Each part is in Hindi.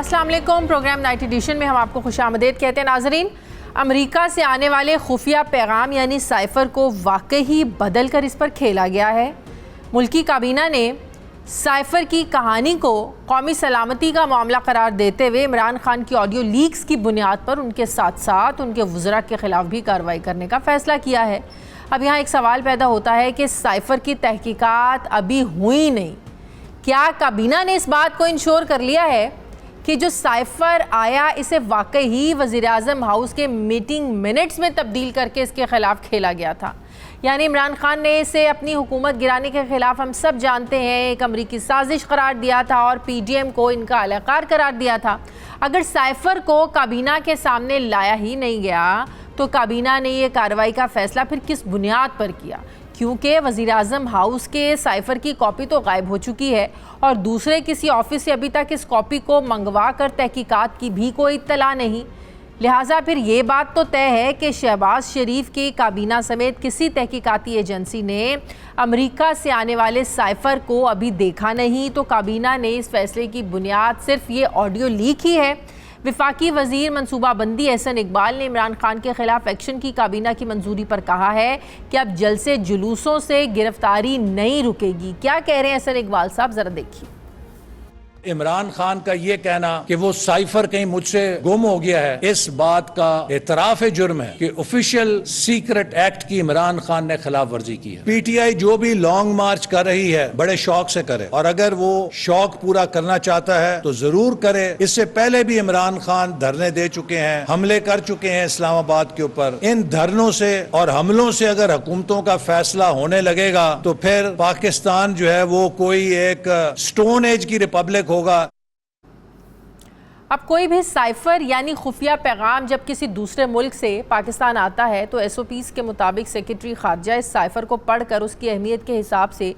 अस्सलाम वालेकुम। प्रोग्राम नाइट एडिशन में हम आपको खुशामदीद कहते हैं। नाजरीन, अमेरिका से आने वाले खुफिया पैगाम यानी साइफ़र को वाकई ही बदल कर इस पर खेला गया है। मुल्की काबीना ने साइफ़र की कहानी को कौमी सलामती का मामला करार देते हुए इमरान खान की ऑडियो लीक्स की बुनियाद पर उनके साथ साथ उनके वज़रा के ख़िलाफ़ भी कार्रवाई करने का फ़ैसला किया है। अब यहाँ एक सवाल पैदा होता है कि साइफ़र की तहकीकात अभी हुई नहीं, क्या काबीना ने इस बात को इंश्योर कर लिया है कि जो साइफ़र आया इसे वाकई ही वज़ीर-ए-आज़म हाउस के मीटिंग मिनट्स में तब्दील करके इसके ख़िलाफ़ खेला गया था? यानी इमरान खान ने इसे अपनी हुकूमत गिराने के ख़िलाफ़, हम सब जानते हैं, एक अमरीकी साजिश करार दिया था और PDM को इनका अलकार करार दिया था। अगर साइफ़र को काबीना के सामने लाया ही नहीं गया तो काबीना ने ये कार्रवाई का फ़ैसला फिर किस बुनियाद पर किया? क्योंकि वज़ीर-ए-आज़म हाउस के साइफ़र की कॉपी तो गायब हो चुकी है और दूसरे किसी ऑफिस से अभी तक इस कॉपी को मंगवा कर तहकीकात की भी कोई इत्तला नहीं। लिहाजा फिर ये बात तो तय है कि शहबाज शरीफ की काबीना समेत किसी तहकीकाती एजेंसी ने अमेरिका से आने वाले साइफ़र को अभी देखा नहीं, तो काबीना ने इस फैसले की बुनियाद सिर्फ ये ऑडियो लीक ही है। विफाकी वज़ीर मनसूबाबंदी एहसन इकबाल ने इमरान खान के ख़िलाफ़ एक्शन की काबीना की मंजूरी पर कहा है कि अब जलसे जुलूसों से गिरफ्तारी नहीं रुकेगी। क्या कह रहे हैं एहसन इकबाल साहब, ज़रा देखिए। इमरान खान का ये कहना कि वो साइफर कहीं मुझसे गुम हो गया है, इस बात का एतराफ़ जुर्म है कि ऑफिशियल सीक्रेट एक्ट की इमरान खान ने खिलाफ वर्जी की है। PTI जो भी लॉन्ग मार्च कर रही है बड़े शौक से करे, और अगर वो शौक पूरा करना चाहता है तो जरूर करे। इससे पहले भी इमरान खान धरने दे चुके हैं, हमले कर चुके हैं इस्लामाबाद के ऊपर। इन धरनों से और हमलों से अगर हुकूमतों का फैसला होने लगेगा तो फिर पाकिस्तान जो है वो कोई एक स्टोन एज की रिपब्लिक होगा। अब कोई भी साइफ़र यानी खुफिया पैगाम जब किसी दूसरे मुल्क से पाकिस्तान आता है तो SOPs के मुताबिक सेक्रेटरी ख़ारजा इस साइफ़र को पढ़कर उसकी अहमियत के हिसाब से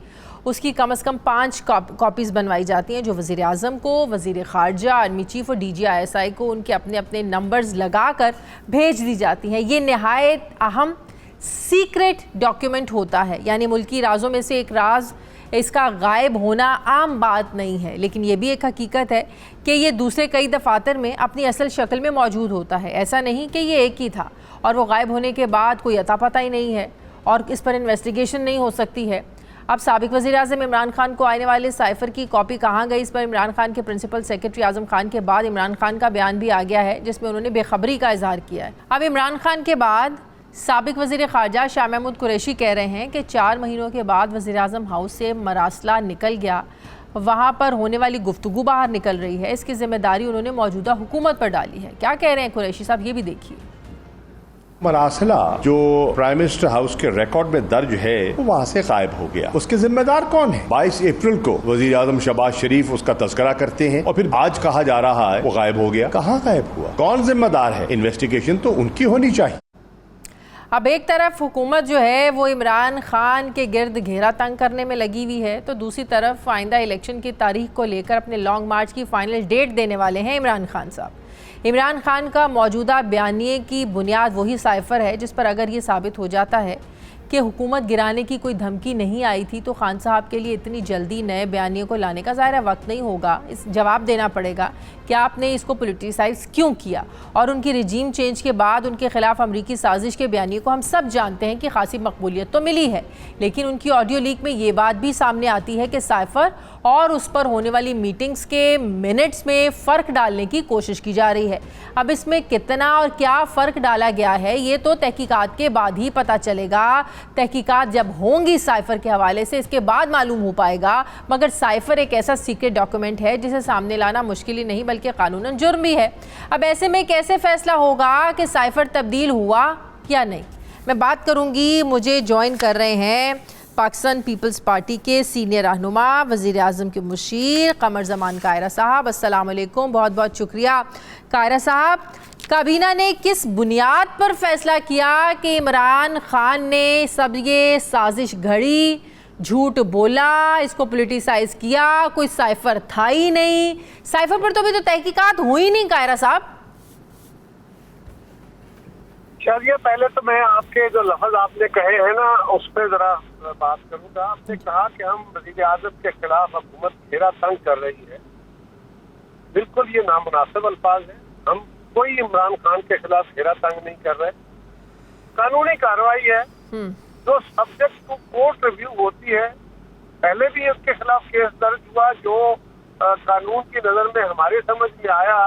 उसकी कम से कम 5 कॉपीज़ बनवाई जाती हैं, जो वज़ीर-ए-आज़म को, वज़ीर ख़ारजा, आर्मी चीफ़ और DG ISI को उनके अपने अपने नंबर्स लगा कर भेज दी जाती हैं। ये नहायत अहम सीक्रेट डॉक्यूमेंट होता है, यानी मुल्की राज़ों में से एक राज, इसका गायब होना आम बात नहीं है। लेकिन ये भी एक हकीकत है कि ये दूसरे कई दफातर में अपनी असल शक्ल में मौजूद होता है। ऐसा नहीं कि ये एक ही था और वो गायब होने के बाद कोई अता पता ही नहीं है और इस पर इन्वेस्टिगेशन नहीं हो सकती है। अब साबिक वज़ीर-ए-आज़म इमरान खान को आने वाले साइफ़र की कॉपी कहाँ गई, इस पर इमरान खान के प्रिंसिपल सेक्रेटरी आज़म खान के बाद इमरान खान का बयान भी आ गया है, जिसमें उन्होंने बेखबरी का इजहार किया है। अब इमरान खान के बाद साबिक वज़ीर ख़ारजा शाह महमूद कुरैशी कह रहे हैं कि 4 महीनों के बाद वज़ीर-ए-आज़म हाउस से मरासला निकल गया, वहाँ पर होने वाली गुफ्तगू बाहर निकल रही है, इसकी ज़िम्मेदारी उन्होंने मौजूदा हुकूमत पर डाली है। क्या कह रहे हैं कुरैशी साहब, ये भी देखिए। मरासला जो प्राइम मिनिस्टर हाउस के रिकॉर्ड में दर्ज है वो वहाँ से गायब हो गया। उसके जिम्मेदार कौन है? 22 अप्रैल को वज़ीर आज़म शहबाज शरीफ उसका तज़किरा करते हैं और फिर आज कहा जा रहा है वो गायब हो गया। कहाँ गायब हुआ? कौन जिम्मेदार है? इन्वेस्टिगेशन तो उनकी होनी चाहिए। अब एक तरफ हुकूमत जो है वो इमरान खान के गिर्द घेरा तंग करने में लगी हुई है, तो दूसरी तरफ आइंदा इलेक्शन की तारीख को लेकर अपने लॉन्ग मार्च की फाइनल डेट देने वाले हैं इमरान खान साहब। इमरान खान का मौजूदा बयानिए की बुनियाद वही साइफ़र है जिस पर अगर ये साबित हो जाता है कि हुकूमत गिराने की कोई धमकी नहीं आई थी तो खान साहब के लिए इतनी जल्दी नए बयानिए को लाने का ज़ाहिर वक्त नहीं होगा। इस जवाब देना पड़ेगा कि आपने इसको पोलिटिसाइज क्यों किया। और उनकी रिजीम चेंज के बाद उनके ख़िलाफ़ अमरीकी साजिश के बयानिए को हम सब जानते हैं कि खासी मकबूलियत तो मिली है, लेकिन उनकी ऑडियो लीक में ये बात भी सामने आती है कि साइफ़र और उस पर होने वाली मीटिंग्स के मिनट्स में फ़र्क डालने की कोशिश की जा रही है। अब इसमें कितना और क्या फ़र्क डाला गया है ये तो तहकीकात के बाद ही पता चलेगा। तहकीकात जब होंगी साइफ़र के हवाले से, इसके बाद मालूम हो पाएगा। मगर साइफ़र एक ऐसा सीक्रेट डॉक्यूमेंट है जिसे सामने लाना मुश्किल ही नहीं बल्कि कानूनन जुर्म भी है। अब ऐसे में कैसे फ़ैसला होगा कि साइफ़र तब्दील हुआ या नहीं? मैं बात करूँगी, मुझे ज्वाइन कर रहे हैं पाकिस्तान पीपल्स पार्टी के सीनियर रहनुमा, वज़ीर-ए-आज़म के मुशीर क़मर ज़मान कायरा साहब। अस्सलाम वालेकुम, बहुत बहुत शुक्रिया। कायरा साहब, काबीना ने किस बुनियाद पर फैसला किया कि इमरान खान ने सब ये साजिश घड़ी, झूठ बोला, इसको पोलिटिसाइज किया, कोई साइफ़र था ही नहीं? साइफ़र पर तो अभी तो तहकीकात हुई नहीं कायरा साहब। चलिए, पहले तो मैं आपके जो लफ्ज आपने कहे हैं ना उस पर जरा बात करूंगा। आपने कहा कि हम वज़ीर-ए-आज़म के खिलाफ हुकूमत घेरा तंग कर रही है। बिल्कुल ये नामुनासिब अल्फाज है। हम कोई इमरान खान के खिलाफ घेरा तंग नहीं कर रहे। कानूनी कार्रवाई है, जो सब्जेक्ट टू कोर्ट रिव्यू होती है। पहले भी उसके खिलाफ केस दर्ज हुआ, जो कानून की नजर में हमारे समझ में आया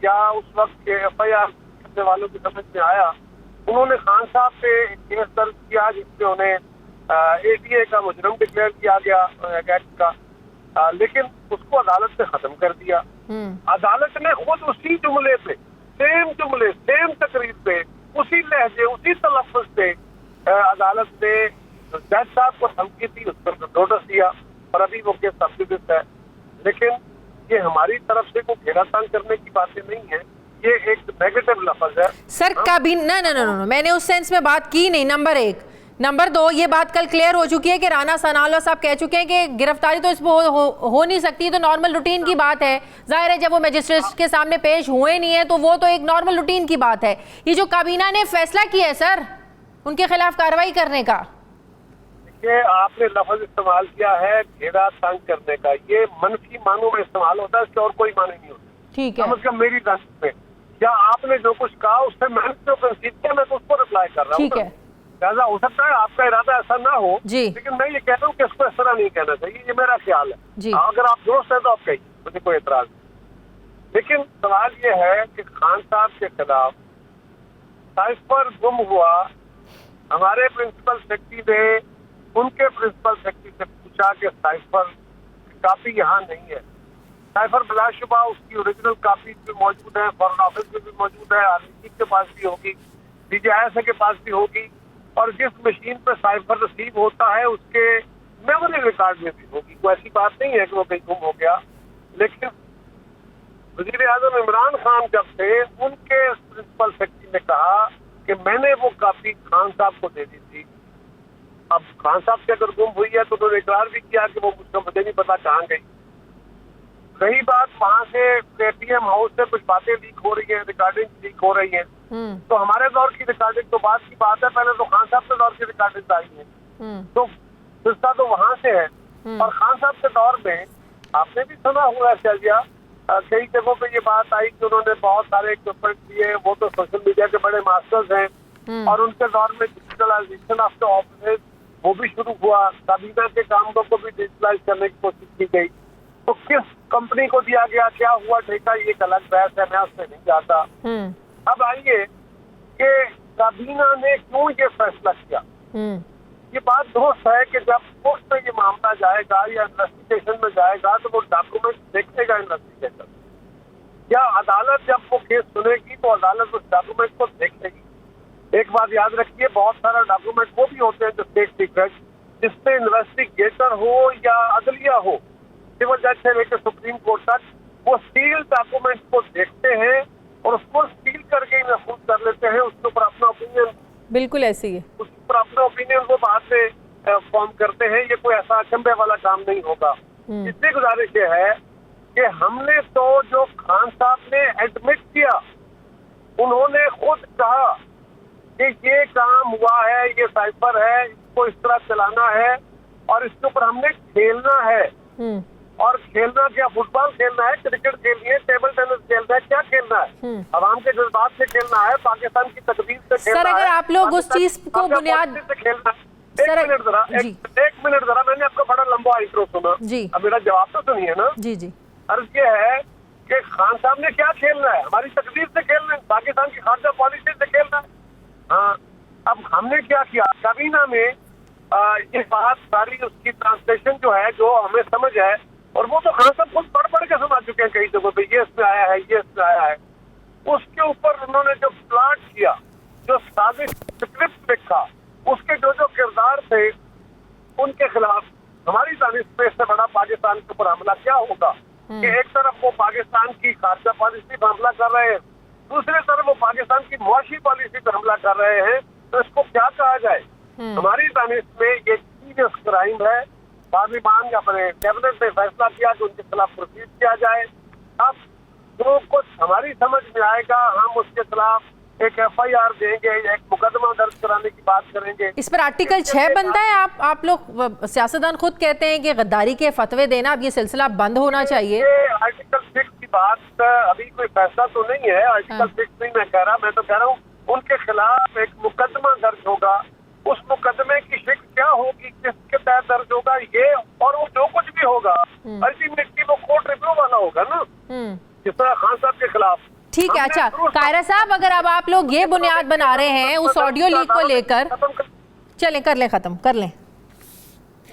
या उस वक्त के FIR करने वालों की समझ में आया, उन्होंने खान साहब पे केस दर्ज किया जिसमें उन्हें ADA का मुजरिम डिक्लेयर किया गया एक्ट का, लेकिन उसको अदालत ने खत्म कर दिया। अदालत ने खुद उसी जुमले पे, सेम जुमले, सेम तकरीर पे, उसी लहजे, उसी तलफ़्फ़ुज़ पे अदालत ने जज साहब को धमकी दी, उस पर नोटिस दिया और अभी वो केस सबसिडिस्ट है। लेकिन ये हमारी तरफ से कोई घेरा तंग करने की बातें नहीं है, ये एक नेगेटिव लफ्ज है सर। कभी ना, मैंने उस सेंस में बात की नहीं, नंबर एक। नंबर दो, ये बात कल क्लियर हो चुकी है कि राना सनाउल्लाह साहब कह चुके हैं कि गिरफ्तारी तो इसमें हो नहीं सकती, तो नॉर्मल रूटीन की बात है। जाहिर है जब वो मजिस्ट्रेट के सामने पेश हुए नहीं है तो वो तो एक नॉर्मल रूटीन की बात है। ये जो काबीना ने फैसला किया है सर उनके खिलाफ कार्रवाई करने का, देखिए आपने लफ्ज इस्तेमाल किया है घेरा तंग करने का, ये मनफी मानों में इस्तेमाल होता है, इसके और कोई माने नहीं होते। ठीक है, कम से कम मेरी दानिश में, या आपने जो कुछ कहा उससे मैंने जो कंसीड किया मैं तो उस पर रिप्लाई कर रहा हूँ। ठीक है, लिहाजा हो सकता है आपका इरादा ऐसा ना हो जी, लेकिन मैं ये कह रहा हूँ कि इसको इस तरह नहीं कहना चाहिए, ये मेरा ख्याल है जी। अगर आप दुरुस्त है तो आप कहिए, मुझे कोई एतराज नहीं। लेकिन सवाल ये है कि खान साहब के खिलाफ साइफर गुम हुआ, हमारे प्रिंसिपल सेक्रेटरी ने उनके प्रिंसिपल सेक्रेटरी से पूछा कि साइफर कापी यहाँ नहीं है। साइफर बिलाशुबा उसकी ओरिजिनल कापी भी मौजूद है, फॉरेन ऑफिस में भी मौजूद है, आरसीसी के पास भी होगी, DGIS के पास भी होगी, और जिस मशीन पर साइफर रिसीव होता है उसके मेमोरी रिकॉर्ड में भी होगी। कोई ऐसी बात नहीं है कि वो कहीं गुम हो गया। लेकिन वज़ीर-ए-आज़म इमरान खान जब थे, उनके प्रिंसिपल सेक्रेटरी ने कहा कि मैंने वो कापी खान साहब को दे दी थी। अब खान साहब से अगर गुम हुई है तो उन्होंने इकरार भी किया कि वो मुझे नहीं पता कहाँ गई। रही बात वहाँ से ATM हाउस से कुछ बातें लीक हो रही है, रिकॉर्डिंग लीक हो रही है, तो हमारे दौर की रिकॉर्डिंग तो बात की बात है, पहले तो खान साहब के दौर की रिकॉर्डिंग आई है, तो सिलसिला तो वहाँ से है। और खान साहब के दौर में आपने भी सुना होगा शायद, कई जगहों पे ये बात आई कि उन्होंने बहुत सारे इक्विपमेंट दिए, वो तो सोशल मीडिया के बड़े मास्टर्स हैं, और उनके दौर में डिजिटलाइजेशन ऑफ द ऑफिस वो भी शुरू हुआ, काबीना के कामों को भी डिजिटलाइज करने की कोशिश की गई। तो किस कंपनी को दिया गया, क्या हुआ ठेका, ये एक अलग बहस है, मैं उसमें नहीं जाता। अब आइए कि काबीना ने क्यों ये फैसला किया। ये बात दुरुस्त है कि जब कोर्ट में ये मामला जाएगा या इन्वेस्टिगेशन में जाएगा तो वो डॉक्यूमेंट देखेगा इन्वेस्टिगेटर, या अदालत जब वो केस सुनेगी तो अदालत उस डॉक्यूमेंट को देखेगी। एक बात याद रखिए, बहुत सारा डॉक्यूमेंट वो भी होते हैं जो स्टेट सीक्रेट, जिसमें इन्वेस्टिगेटर हो या अदलिया हो, सिविल जज से लेकर सुप्रीम कोर्ट तक, वो सील डॉक्यूमेंट को देखते हैं और उसको सील करके महफूज कर लेते हैं, उसके ऊपर अपना ओपिनियन, बिल्कुल ऐसी है, उसके ऊपर अपना ओपिनियन वो बाद में फॉर्म करते हैं। ये कोई ऐसा अचंभे वाला काम नहीं होगा। इतनी गुजारिश ये है कि हमने तो जो खान साहब ने एडमिट किया, उन्होंने खुद कहा कि ये काम हुआ है, ये साइफर है, इसको इस तरह चलाना है और इसके ऊपर हमने खेलना है। और खेलना क्या, फुटबॉल खेलना है, क्रिकेट खेलनी है, टेबल टेनिस खेलना है, क्या खेलना है, आवाम के जज्बात से खेलना है, पाकिस्तान की तकदीर से खेलना है। सर अगर आप लोग उस चीज को बुनियाद से खेलना है। एक मिनट जरा, मैंने आपका बड़ा लंबा इंट्रो सुना जी, अब मेरा जवाब तो सुनिए ना। जी जी, अर्ज ये है कि खान साहब ने क्या खेलना है, हमारी तकदीर से खेलना है, पाकिस्तान की खारजा पॉलिसी से खेलना है। हाँ, अब हमने क्या किया, काबीना में ये बात सारी उसकी ट्रांसलेशन जो है, जो हमें समझ है, और वो तो खान साहब खुद पढ़ के सुना चुके हैं कई जगहों पे, ये इसमें आया है, ये इसमें आया है। उसके ऊपर उन्होंने जो प्लाट किया, जो साजिश स्क्रिप्ट लिखा, उसके जो जो किरदार थे, उनके खिलाफ हमारी दानिश में इससे बड़ा पाकिस्तान के ऊपर हमला क्या होगा कि एक तरफ वो पाकिस्तान की खारजा पॉलिसी पर हमला कर रहे हैं, दूसरी तरफ वो पाकिस्तान की मुआशी पॉलिसी पर हमला कर रहे हैं, तो इसको क्या कहा जाए। हमारी दानिश में ये सीरियस क्राइम है। पार्लिमान या अपने कैबिनेट ने फैसला किया कि उनके खिलाफ प्रोसीड किया जाए। अब जो कुछ हमारी समझ में आएगा, हम उसके खिलाफ एक FIR देंगे, एक मुकदमा दर्ज कराने की बात करेंगे। इस पर आर्टिकल 6 बनता है। आप लोग सियासतदान खुद कहते हैं कि गद्दारी के फतवे देना, अब ये सिलसिला बंद होना चाहिए। आर्टिकल 6 की बात अभी कोई फैसला तो नहीं है, आर्टिकल 6 नहीं मैं कह रहा, मैं तो कह रहा हूँ उनके खिलाफ एक मुकदमा दर्ज होगा। उस मुकदमे की शिक्ष क्या होगी, किसके तहत दर्ज होगा ये, और वो जो कुछ भी होगा अल्टीमेटली वो कोर्ट रिव्यू वाला होगा ना, जिस तरह खान साहब के खिलाफ। ठीक है, अच्छा कायरा साहब, अगर अब आप लोग ये बुनियाद बना रहे हैं उस ऑडियो लीक को लेकर, चलें कर लें, खत्म कर लें।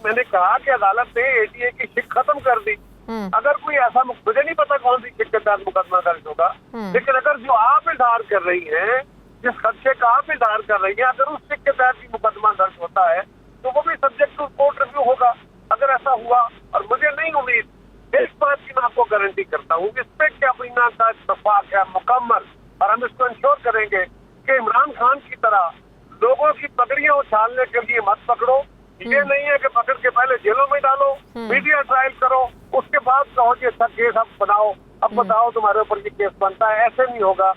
मैंने कहा कि अदालत ने एटीए की शिक खत्म कर दी। अगर कोई ऐसा, मुझे नहीं पता कौन सी शिक के तहत मुकदमा दर्ज होगा, लेकिन अगर जो आप इजहार कर रही हैं, जिस खदशे का आप इजहार कर रही हैं, अगर उस शिक के तहत भी मुकदमा दर्ज होता है तो वो भी सब्जेक्ट टू कोर्ट रिव्यू होगा। अगर ऐसा हुआ, और मुझे नहीं उम्मीद, इस बात की मैं आपको गारंटी करता हूँ, इस पे क्या बीना का इत्तेफाक है मुकम्मल, और हम इसको इंश्योर करेंगे कि इमरान खान की तरह लोगों की पगड़ियां उछालने के लिए मत पकड़ो। ये नहीं है कि पकड़ के पहले जेलों में डालो, मीडिया ट्रायल करो, उसके बाद कहो कि अच्छा केस अब बनाओ, अब बताओ तुम्हारे ऊपर ये केस बनता है। ऐसे नहीं होगा,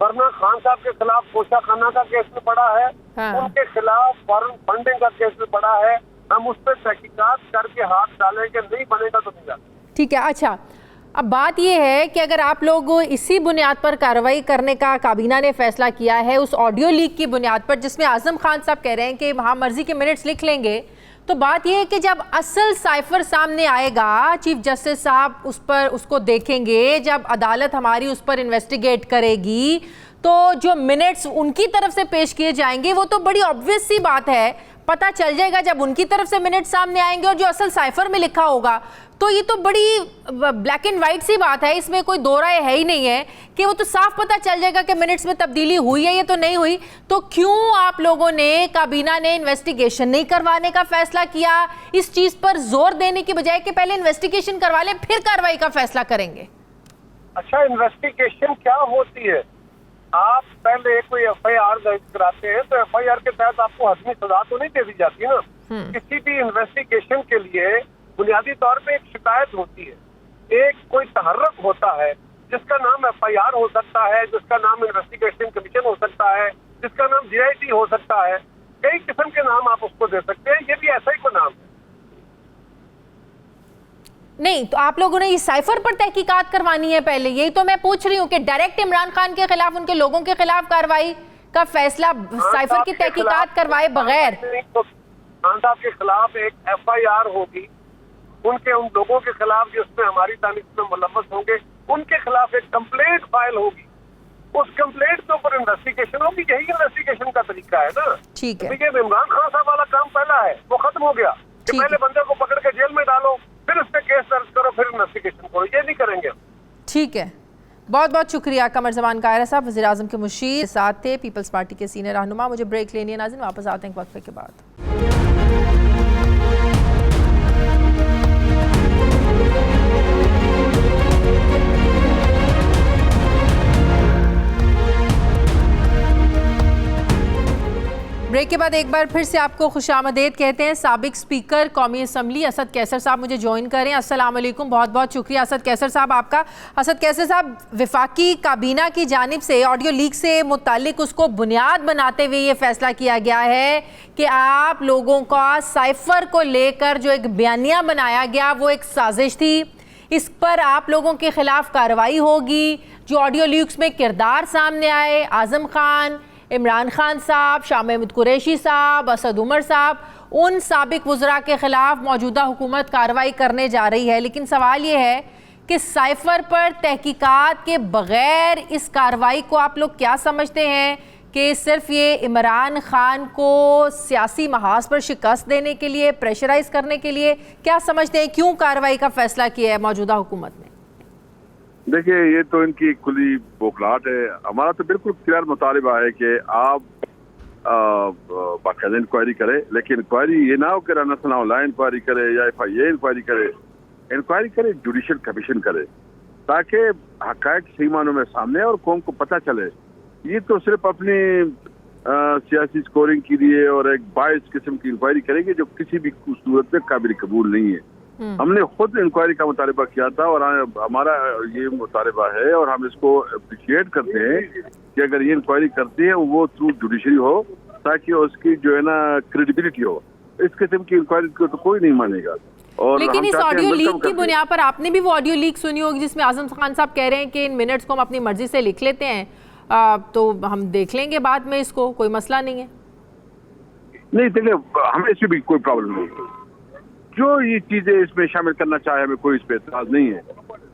वरना खान साहब के खिलाफ कोशा खाना का केस भी पड़ा है, उनके खिलाफ फॉरेन फंडिंग का केस भी पड़ा है। हम उस पर तहकीकात करके हाथ डालेंगे, नहीं बनेगा तो नहीं जाता। ठीक है, अच्छा अब बात यह है कि अगर आप लोग इसी बुनियाद पर कार्रवाई करने का काबीना ने फैसला किया है, उस ऑडियो लीक की बुनियाद पर जिसमें आजम खान साहब कह रहे हैं कि वहाँ मर्जी के मिनट्स लिख लेंगे, तो बात यह है कि जब असल साइफर सामने आएगा, चीफ जस्टिस साहब उसको देखेंगे, जब अदालत हमारी उस पर इन्वेस्टिगेट करेगी, तो जो मिनट्स उनकी तरफ से पेश किए जाएंगे वो तो बड़ी ऑब्वियस सी बात है, पता चल जाएगा जब उनकी तरफ से मिनट सामने आएंगे और जो असल साइफर में लिखा होगा। तो ये तो बड़ी ब्लैक एंड वाइट सी बात है, इसमें कोई दो राय है ही नहीं है कि वो तो साफ पता चल जाएगा कि मिनट्स में तब्दीली हुई है, ये तो नहीं हुई। तो क्यों आप लोगों ने, काबीना ने इन्वेस्टिगेशन नहीं करवाने का फैसला किया, इस चीज पर जोर देने की बजाय कि पहले इन्वेस्टिगेशन करवा लें फिर कार्रवाई का फैसला करेंगे? अच्छा, इन्वेस्टिगेशन क्या होती है? आप पहले कोई एफआईआर दर्ज कराते हैं तो एफआईआर के तहत आपको हतमी सजा तो नहीं दे दी जाती ना। किसी भी इन्वेस्टिगेशन के लिए बुनियादी तौर पे एक शिकायत होती है, एक कोई तहर्रुक होता है जिसका नाम एफआईआर हो सकता है, जिसका नाम इन्वेस्टिगेशन कमीशन हो सकता है, जिसका नाम जीआईटी हो सकता है, कई किस्म के नाम आप उसको दे सकते हैं। ये भी ऐसा ही कोई नाम है। नहीं, तो आप लोगों ने इस साइफर पर तहकीकात करवानी है पहले, यही तो मैं पूछ रही हूँ कि डायरेक्ट इमरान खान के खिलाफ, उनके लोगों के खिलाफ कार्रवाई का फैसला साइफर की तहकीकात करवाए बगैर। खान साहब के खिलाफ एक एफआईआर होगी, उन लोगों के खिलाफ जिसमें हमारी तारीफ में मुलव्वस होंगे, उनके खिलाफ एक कंप्लेंट फाइल होगी, उस कंप्लेंट के ऊपर इन्वेस्टिगेशन होगी। यही इन्वेस्टिगेशन का तरीका है ना। ठीक है, इमरान खान साहब वाला काम पहला है, वो खत्म हो गया कि पहले बंदे को पकड़ के जेल में डालो, फिर उस पर केस दर्ज करो, फिर इन्वेस्टिगेशन करो। ये नहीं करेंगे। ठीक है, बहुत बहुत शुक्रिया कमर जमान कायरा साहब, वज़ीर आज़म के मुशीर साथ थे, पीपल्स पार्टी के सीनियर रहनुमा। मुझे ब्रेक लेनी है नाज़रीन, वापस आते हैं एक वक्फे के बाद। ब्रेक के बाद एक बार फिर से आपको खुशामदीद कहते हैं। साबिक स्पीकर कौमी असम्बली असद कैसर साहब मुझे ज्वाइन करें। अस्सलाम वालेकुम, बहुत बहुत शुक्रिया असद कैसर साहब आपका। असद कैसर साहब, वफाकी काबीना की जानिब से ऑडियो लीक से मुतालिक उसको बुनियाद बनाते हुए ये फैसला किया गया है कि आप लोगों का साइफर को लेकर जो एक बयानिया बनाया गया वो एक साजिश थी, इस पर आप लोगों के खिलाफ कार्रवाई होगी। जो ऑडियो लीक्स में किरदार सामने आए, आज़म खान, इमरान खान साहब, शाह महमूद कुरैशी साहब, असद उमर साहब, उन साबिक वज़रा के ख़िलाफ़ मौजूदा हुकूमत कार्रवाई करने जा रही है। लेकिन सवाल ये है कि साइफर पर तहकीकात के बग़ैर इस कार्रवाई को आप लोग क्या समझते हैं कि सिर्फ ये इमरान खान को सियासी महाज पर शिकस्त देने के लिए, प्रेशराइज करने के लिए, क्या समझते हैं क्यों कार्रवाई का फ़ैसला किया है मौजूदा हुकूमत ने? देखिए, ये तो इनकी खुली बौखलाहट है। हमारा तो बिल्कुल क्लियर मुतालिबा है कि आप बाकायदा इंक्वायरी करें, लेकिन इंक्वायरी ये ना हो कि राना सनाउल्लाह इंक्वायरी करे या FIA इंक्वायरी करे। इंक्वायरी करे, जुडिशल कमीशन करे, ताकि हक़ाइक़ सही मानों में सामने और कौम को पता चले। ये तो सिर्फ अपनी सियासी स्कोरिंग के लिए और एक बायस किस्म की इंक्वायरी करेंगे जो किसी भी सूरत में काबिल कबूल नहीं है। हमने खुद इंक्वायरी का मुतालिबा किया था और हमारा ये मुतालिबा है और हम इसको अप्रिशिएट करते हैं कि अगर ये इंक्वायरी करती है वो थ्रू जुडिशरी हो, ताकि उसकी जो है ना क्रेडिबिलिटी हो। इस किस्म की इंक्वायरी को तो कोई नहीं मानेगा। और लेकिन हम इस चाहते हैं ऑडियो वेलकम लीक की करते हैं। बुनियाद पर आपने भी वो ऑडियो लीक सुनी होगी जिसमें आजम खान साहब कह रहे हैं कि इन मिनट्स को हम अपनी मर्जी से लिख लेते हैं, तो हम देख लेंगे बाद में, इसको कोई मसला नहीं है। नहीं देखिए, हमें इसमें भी कोई प्रॉब्लम नहीं है। जो ये चीजें इसमें शामिल करना चाहे हमें कोई इस पे एतराज नहीं है।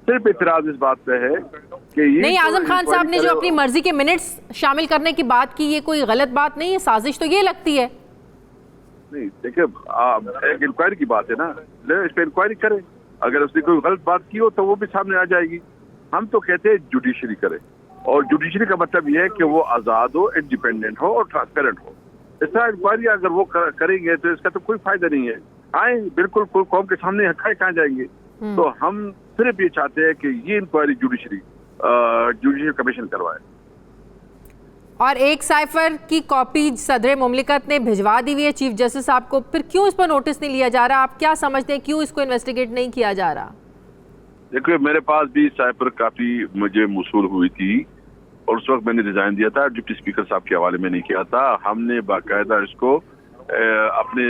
सिर्फ एतराज इस बात पे है कि ये नहीं, आजम खान साहब ने जो इंक्वायरी अपनी मर्जी के मिनट्स शामिल करने की बात की, ये कोई गलत बात नहीं है, साजिश तो ये लगती है। नहीं देखिए, एक इंक्वायरी की बात है ना, ले इस पे इंक्वायरी करें। अगर उसने कोई गलत बात की हो तो वो भी सामने आ जाएगी। हम तो कहते हैं जुडिशरी करे, और जुडिशरी का मतलब ये है कि वो आजाद हो, इंडिपेंडेंट हो और ट्रांसपेरेंट हो। इस तरह इंक्वायरी अगर वो करेंगे तो इसका तो कोई फायदा नहीं है। आए बिल्कुल कोई कौम के सामने हकायक कहाँ जाएंगे। तो हम सिर्फ ये चाहते हैं कि ये इंक्वायरी जुडिशरी कमीशन करवाए। और एक साइफर की कॉपी सदर मुमलिकत ने भिजवा दी हुई है चीफ जस्टिस साहब को, फिर क्यों इस पर नोटिस नहीं लिया जा रहा? आप क्या समझते हैं, क्यों इसको इन्वेस्टिगेट नहीं किया जा रहा? देखिए, मेरे पास भी साइफर काफी मुझे मौसूल हुई थी, और उस वक्त मैंने रिजाइन दिया था, डिप्टी स्पीकर साहब के हवाले में नहीं किया था। हमने बाकायदा इसको अपने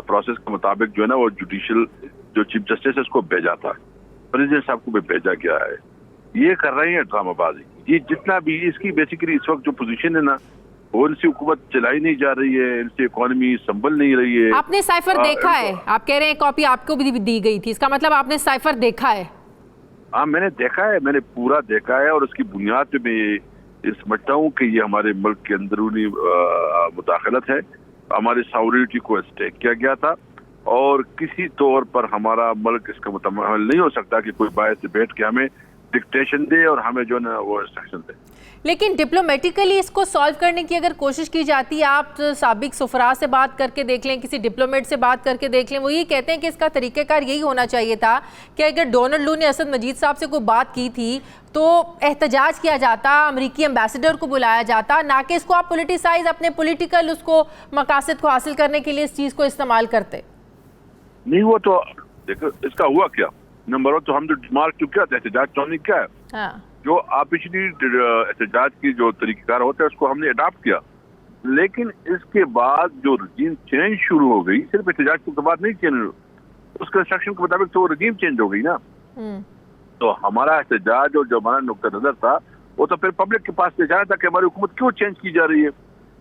प्रोसेस के मुताबिक जो है ना, वो जुडिशियल जो चीफ जस्टिस है उसको भेजा था, प्रेसिडेंट साहब को भी भेजा गया है। ये कर रहे हैं ड्रामाबाजी। ये जितना भी इसकी बेसिकली इस वक्त जो पोजीशन है ना, वो इनसे हुकूमत चलाई नहीं जा रही है, इनसे इकोनॉमी संभल नहीं रही है। आपने साइफर देखा है? आप कह रहे हैं कॉपी आपको भी दी गई थी, इसका मतलब आपने साइफर देखा है? हाँ, मैंने देखा है, मैंने पूरा देखा है, और उसकी बुनियाद पे मैं ये समझता हूँ कि ये हमारे मुल्क के अंदरूनी मुदाखलत है। हमारी सॉवरेनिटी को स्टेक किया गया था, और किसी तौर पर हमारा मुल्क इसका मुतमहल नहीं हो सकता कि कोई बाहर से बैठ के हमें डिक्टेशन दे और हमें जो ना वो इंस्ट्रक्शन दे। लेकिन डिप्लोमेटिकली इसको सॉल्व करने की अगर कोशिश की जाती है, आप साबिक सुफरा से बात करके देख लें, किसी डिप्लोमेट से बात करके देख लें, वो ये कहते हैं कि इसका तरीक़ेकार यही होना चाहिए था कि अगर डोनाल्ड लू ने असद मजीद साहब से कोई बात की थी तो एहतजाज किया जाता, अमरीकी एम्बेसडर को बुलाया जाता, ना कि इसको आप पोलिटिसाइज अपने पोलिटिकल उसको मकासद को हासिल करने के लिए इस चीज़ को इस्तेमाल करते। नहीं हुआ तो देखो इसका हुआ क्या। नंबर वन तो हम जो मार्क चुके थे एहतजाज तो क्या है, हाँ। जो ऑफिशियली एहतजाज की जो तरीक़ेकार होता है उसको हमने अडॉप्ट किया। लेकिन इसके बाद जो रजीम चेंज शुरू हो गई, सिर्फ एहतजाज के बाद नहीं चेंज, उसके इंस्ट्रक्शन के मुताबिक तो रजीम चेंज हो गई ना। तो हमारा एहतजाज और जो हमारा नुक्ता नजर था वो तो फिर पब्लिक के पास ले जाना था कि हमारी हुकूमत क्यों चेंज की जा रही है,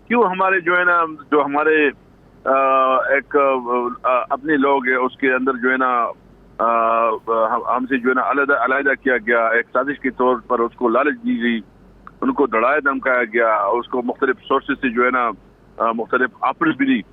क्यों हमारे जो है ना, जो हमारे एक अपने लोग है उसके अंदर जो है ना हमसे जो है ना अलग किया गया, एक साजिश के तौर पर उसको लालच दी गई, उनको डराया धमकाया गया, उसको मुख्तलिफ सोर्सेज से जो है ना मुख्तलिफ ऑफर्स भी दी,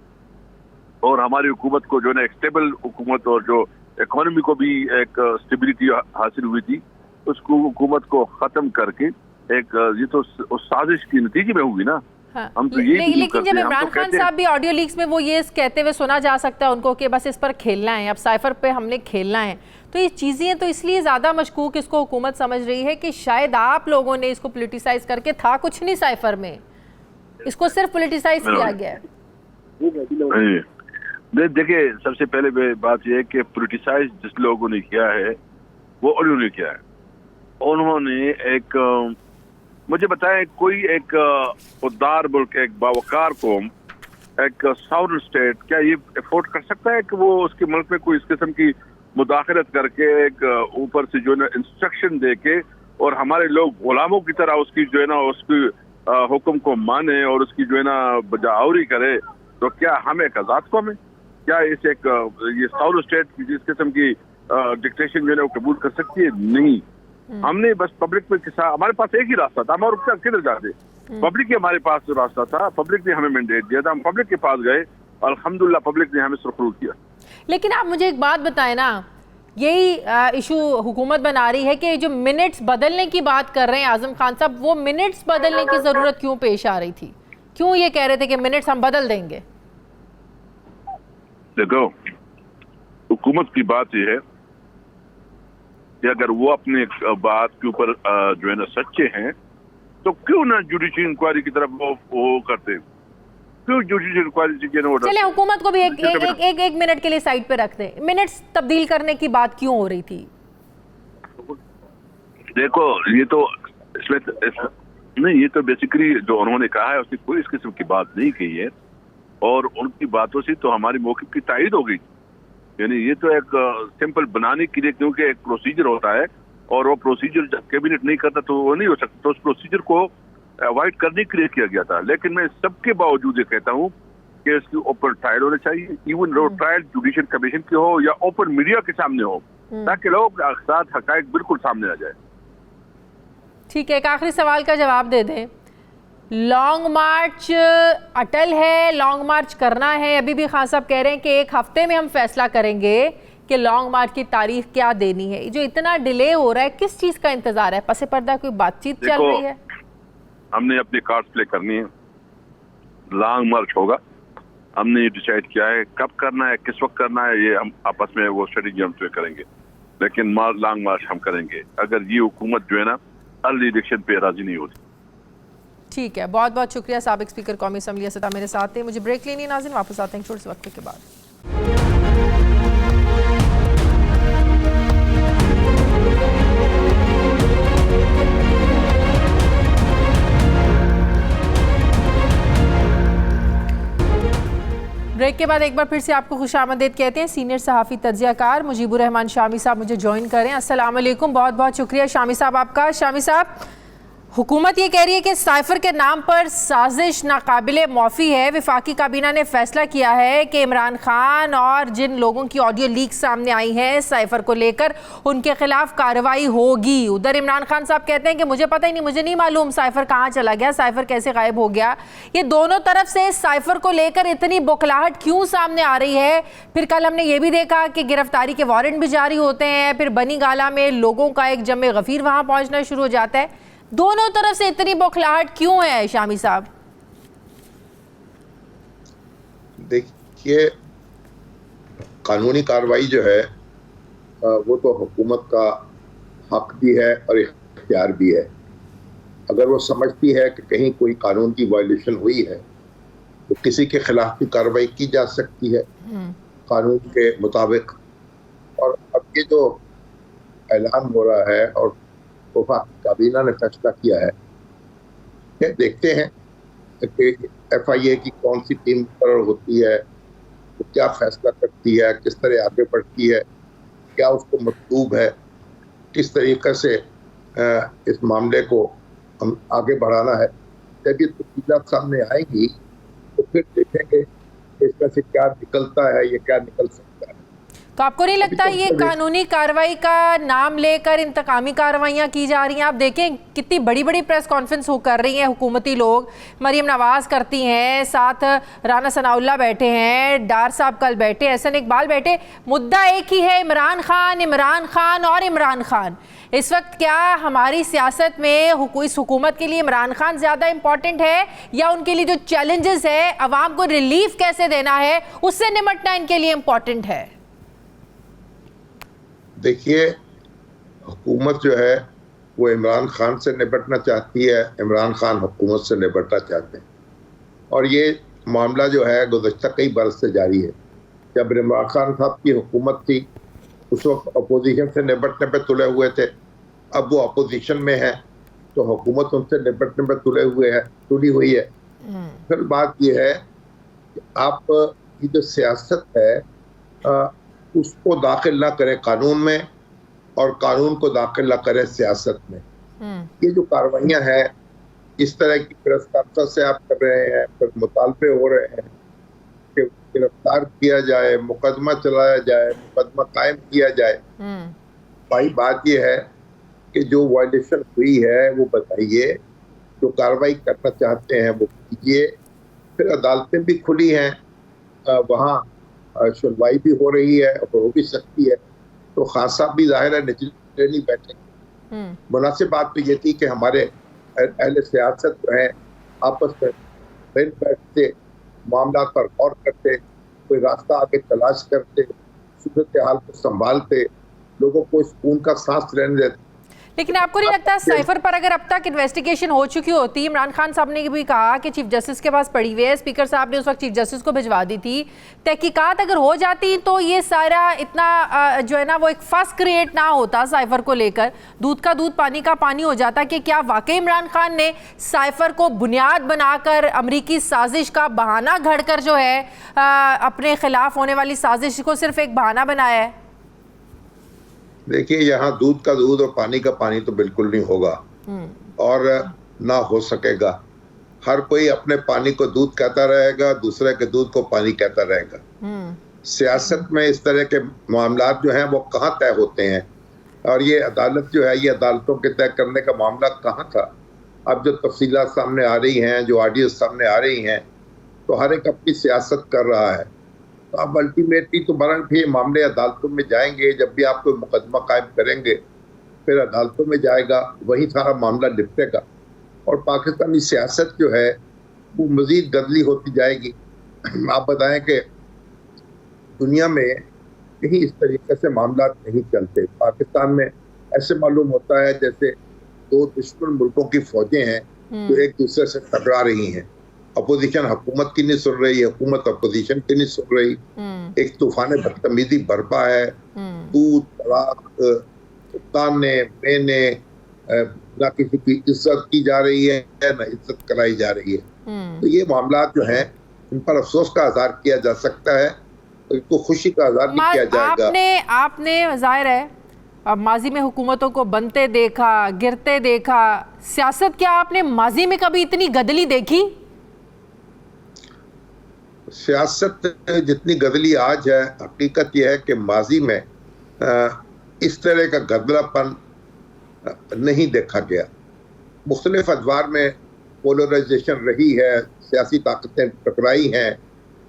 और हमारी हुकूमत को जो है ना एक स्टेबल हुकूमत और जो इकोनॉमी को भी एक स्टेबिलिटी हासिल हुई थी, उसको हुकूमत को खत्म करके एक ये तो उस साजिश की नतीजे में हुई ना। हाँ। हम तो यही लेकिन जब इमरान खान साहब भी ऑडियो लीक्स में वो ये कहते हुए सुना जा सकता है उनको कि बस इस पर खेलना है, अब साइफर पे हमने खेलना है, तो ये चीज़ें तो इसलिए ज़्यादा मशकूक इसको हुकूमत समझ रही है कि शायद आप लोगों ने इसको पोलिटिसाइज करके, था कुछ नहीं साइफर में, इसको सिर्फ पोलिटिसाइज किया गया है। देखिए, सबसे पहले बात यह है कि पोलिटिसाइज जिस लोगों ने किया है वो उन्होंने किया है। उन्होंने एक मुझे बताएं, कोई एक उदार मुल्क, एक बावकार कौम, एक सॉवरेन स्टेट क्या ये अफोर्ड कर सकता है कि वो उसके मुल्क में कोई इस किस्म की मुदाखलत करके एक ऊपर से जो है ना इंस्ट्रक्शन दे के और हमारे लोग गुलामों की तरह उसकी जो है ना उसकी हुक्म को माने और उसकी जो है ना बजावरी करे? तो क्या हम एक आजाद कौम है? क्या इस एक ये सॉवरेन स्टेट जिस किस्म की डिक्टेशन जो है ना वो कबूल कर सकती है? नहीं। हमने बस पब्लिक में हमारे पास एक ही रास्ता था, हम और किधर जाते? पब्लिक ही हमारे पास जो रास्ता था, पब्लिक ने हमें मैंडेट दिया था, हम पब्लिक के पास गए, अल्हम्दुलिल्लाह पब्लिक ने हमें सुरखरू किया। लेकिन आप मुझे एक बात बताएं ना, यही इशू हुकूमत बना रही है कि जो मिनट्स बदलने की बात कर रहे हैं आजम खान साहब, वो मिनट्स बदलने की जरूरत क्यों पेश आ रही थी? क्यों ये कह रहे थे कि मिनट्स हम बदल देंगे? देखो, हुकूमत की बात यह है कि अगर वो अपने बात के ऊपर जो है ना सच्चे हैं तो क्यों ना जुडिशियल इंक्वायरी की तरफ वो करते? क्यों जुडिशियल इंक्वायरी से वो? चले हुकूमत को भी एक मिनट के लिए साइड पे रखते हैं, मिनट्स तब्दील करने की बात क्यों हो रही थी? देखो, ये तो इसमें नहीं, ये तो बेसिकली जो उन्होंने कहा है उसने कोई इस किस्म की बात नहीं कही है, और उनकी बातों से तो हमारी मौक़िफ़ की तायीद हो गई। यानी ये तो एक सिंपल बनाने के लिए, क्योंकि एक प्रोसीजर होता है और वो प्रोसीजर जब कैबिनेट नहीं करता तो वो नहीं हो सकता, तो उस प्रोसीजर को अवॉइड करने के लिए किया गया था। लेकिन मैं सबके बावजूद ये कहता हूँ कि इसकी ओपन ट्रायल होना चाहिए, इवन वो ट्रायल जुडिशियल कमीशन की हो या ओपन मीडिया के सामने हो, ताकि लोग साथ हकायक बिल्कुल सामने आ जाए। ठीक है, एक आखिरी सवाल का जवाब दे दें। लॉन्ग मार्च अटल है, लॉन्ग मार्च करना है? अभी भी खान साहब कह रहे हैं कि एक हफ्ते में हम फैसला करेंगे कि लॉन्ग मार्च की तारीख क्या देनी है। जो इतना डिले हो रहा है, किस चीज का इंतजार है? पसे पर्दा कोई बातचीत चल रही है? हमने अपनी कार्ड प्ले करनी है, लॉन्ग मार्च होगा। हमने ये डिसाइड किया है कब करना है, किस वक्त करना है, ये हम आपस में वो स्ट्रेटेजी हम तय करेंगे, लेकिन लॉन्ग मार्च हम करेंगे अगर ये हुकूमत जो है ना अर्ली इलेक्शन पे राजी नहीं होती। ठीक है, बहुत बहुत शुक्रिया। साबिक स्पीकर कौमी असम्बली असद मेरे साथ थे। मुझे ब्रेक लेनी है नाज़रीन, वापस आते हैं छोटे से वक्त के बाद। ब्रेक के बाद एक बार फिर से आपको खुशामदीद कहते हैं। सीनियर सहाफ़ी तज्ज़ियाकार मुजीबुर रहमान शामी साहब मुझे ज्वाइन करें। अस्सलाम वालेकुम, बहुत बहुत शुक्रिया शामी साहब आपका। शामी साहब, हुकूमत ये कह रही है कि साइफर के नाम पर साजिश नाकाबिले मौफ़ी है। वफाकी काबीना ने फैसला किया है कि इमरान खान और जिन लोगों की ऑडियो लीक सामने आई हैं साइफर को लेकर, उनके खिलाफ कार्रवाई होगी। उधर इमरान खान साहब कहते हैं कि मुझे पता ही नहीं, मुझे नहीं मालूम साइफर कहाँ चला गया, साइफर कैसे गायब हो गया। ये दोनों तरफ से साइफर को लेकर इतनी बौखलाहट क्यों सामने आ रही है? फिर कल हमने ये भी देखा कि गिरफ्तारी के वारंट भी जारी होते हैं, फिर बनी गाला में लोगों का एक जमे गफीर वहाँ पहुँचना शुरू हो जाता है। दोनों तरफ से इतनी बौखलाहट क्यों है शामी साहब? देखिए, कानूनी कार्रवाई जो है वो तो हुकूमत का हक भी है और इख्तियार भी है। अगर वो समझती है कि कहीं कोई कानून की वायलेशन हुई है तो किसी के खिलाफ भी कार्रवाई की जा सकती है कानून के मुताबिक। और अब ये जो ऐलान हो रहा है और वफाकी काबीना ने फैसला किया है, देखते हैं कि FIA की कौन सी टीम मुकर्रर होती है, तो क्या फैसला करती है, किस तरह आगे बढ़ती है, क्या उसको मतलूब है, किस तरीके से इस मामले को हम आगे बढ़ाना है। जब ये तफसीलात सामने आएंगी तो फिर देखेंगे कि इसमें से क्या निकलता है, ये क्या निकल सकता है। तो आपको नहीं लगता ये कानूनी कार्रवाई का नाम लेकर इंतकामी कार्रवाइयाँ की जा रही हैं? आप देखें कितनी बड़ी बड़ी प्रेस कॉन्फ्रेंस हो कर रही हैं हुकूमती लोग। मरीम नवाज करती हैं, साथ राना सनाउल्लाह बैठे हैं, डार साहब कल बैठे, एहसन इकबाल बैठे। मुद्दा एक ही है, इमरान खान, इमरान खान और इमरान खान। इस वक्त क्या हमारी सियासत में इस हुकूमत के लिए इमरान खान ज़्यादा इम्पॉर्टेंट है या उनके लिए जो चैलेंजेस है, अवाम को रिलीफ कैसे देना है, उससे निपटना इनके लिए इम्पॉर्टेंट है? देखिए, हुकूमत जो है वो इमरान खान से निपटना चाहती है, इमरान खान हुकूमत से निपटना चाहते हैं। और ये मामला जो है गुज़श्ता कई बरस से जारी है। जब इमरान खान साहब की हुकूमत थी उस वक्त अपोजिशन से निपटने पे तुले हुए थे, अब वो अपोजिशन में है तो हुकूमत उनसे निपटने पे तुली हुई है। फिर बात ये है कि आप की जो सियासत है उसको दाखिल ना करें कानून में और कानून को दाखिल ना करें सियासत में। ये जो कार्रवाइयाँ हैं, इस तरह की प्रेस कॉन्फ्रेंस से आप कर रहे हैं, फिर मुतालबे हो रहे हैं कि गिरफ्तार किया जाए, मुकदमा चलाया जाए, मुकदमा कायम किया जाए। भाई बात ये है कि जो वायलेशन हुई है वो बताइए, जो कार्रवाई करना चाहते हैं वो कीजिए। फिर अदालतें भी खुली हैं, वहाँ सुनवाई भी हो रही है और हो भी सकती है, तो खान साहब भी जाहिर है निचले नहीं बैठेंगे। मुनासिब बात तो ये थी कि हमारे अहले सियासत जो है आपस में बैठते, मामला पर गौर करते, कोई रास्ता आगे तलाश करते, सूरत हाल को संभालते, लोगों को सुकून का सांस लेने देते। लेकिन आपको नहीं लगता साइफर पर अगर अब तक इन्वेस्टिगेशन हो चुकी होती, इमरान खान साहब ने भी कहा कि चीफ जस्टिस के पास पड़ी हुई है, स्पीकर साहब ने उस वक्त चीफ जस्टिस को भिजवा दी थी, तहकीकात अगर हो जाती तो ये सारा इतना जो है ना वो एक फस क्रिएट ना होता साइफर को लेकर, दूध का दूध पानी का पानी हो जाता कि क्या वाकई इमरान खान ने साइफर को बुनियाद बनाकर अमरीकी साजिश का बहाना घड़कर जो है अपने खिलाफ होने वाली साजिश को सिर्फ एक बहाना बनाया है? देखिए, यहाँ दूध का दूध और पानी का पानी तो बिल्कुल नहीं होगा और ना हो सकेगा। हर कोई अपने पानी को दूध कहता रहेगा, दूसरे के दूध को पानी कहता रहेगा। सियासत में इस तरह के मामलात जो हैं वो कहाँ तय होते हैं, और ये अदालत जो है, ये अदालतों के तय करने का मामला कहाँ था। अब जो तफसीलात सामने आ रही हैं, जो ऑडियो सामने आ रही हैं, तो हर एक अपनी सियासत कर रहा है। तो अब अल्टीमेटली तो बरन भी मामले अदालतों में जाएंगे। जब भी आप कोई मुकदमा कायम करेंगे फिर अदालतों में जाएगा, वही सारा मामला निपटेगा और पाकिस्तानी सियासत जो है वो मजीद गदली होती जाएगी। आप बताएं कि दुनिया में कहीं इस तरीके से मामला नहीं चलते। पाकिस्तान में ऐसे मालूम होता है जैसे दो दुश्मन मुल्कों की फौजें हैं जो एक दूसरे से टकरा रही हैं। अपोजिशन हुकूमत की नहीं सुन रही, हुकूमत अपोजिशन की नहीं सुन रही। एक तूफान बदतमीजी बरपा है। तू तलाक, ताने मेने, ना किसी की इज्जत की जा रही है ना इज्जत कराई जा रही है। तो ये मामला जो हैं इन पर अफसोस का इज़हार किया जा सकता है, तो खुशी का इज़हार नहीं किया जाएगा। आपने जाहिर है अब माजी में हुकूमतों को बनते देखा, गिरते देखा। सियासत क्या आपने माजी में कभी इतनी गदली देखी? सियासत जितनी गदली आज है, हकीकत यह है कि माजी में इस तरह का गदलापन नहीं देखा गया। मुख्तलिफ अदवार में पोलराइजेशन रही है, सियासी ताकतें टकराई हैं,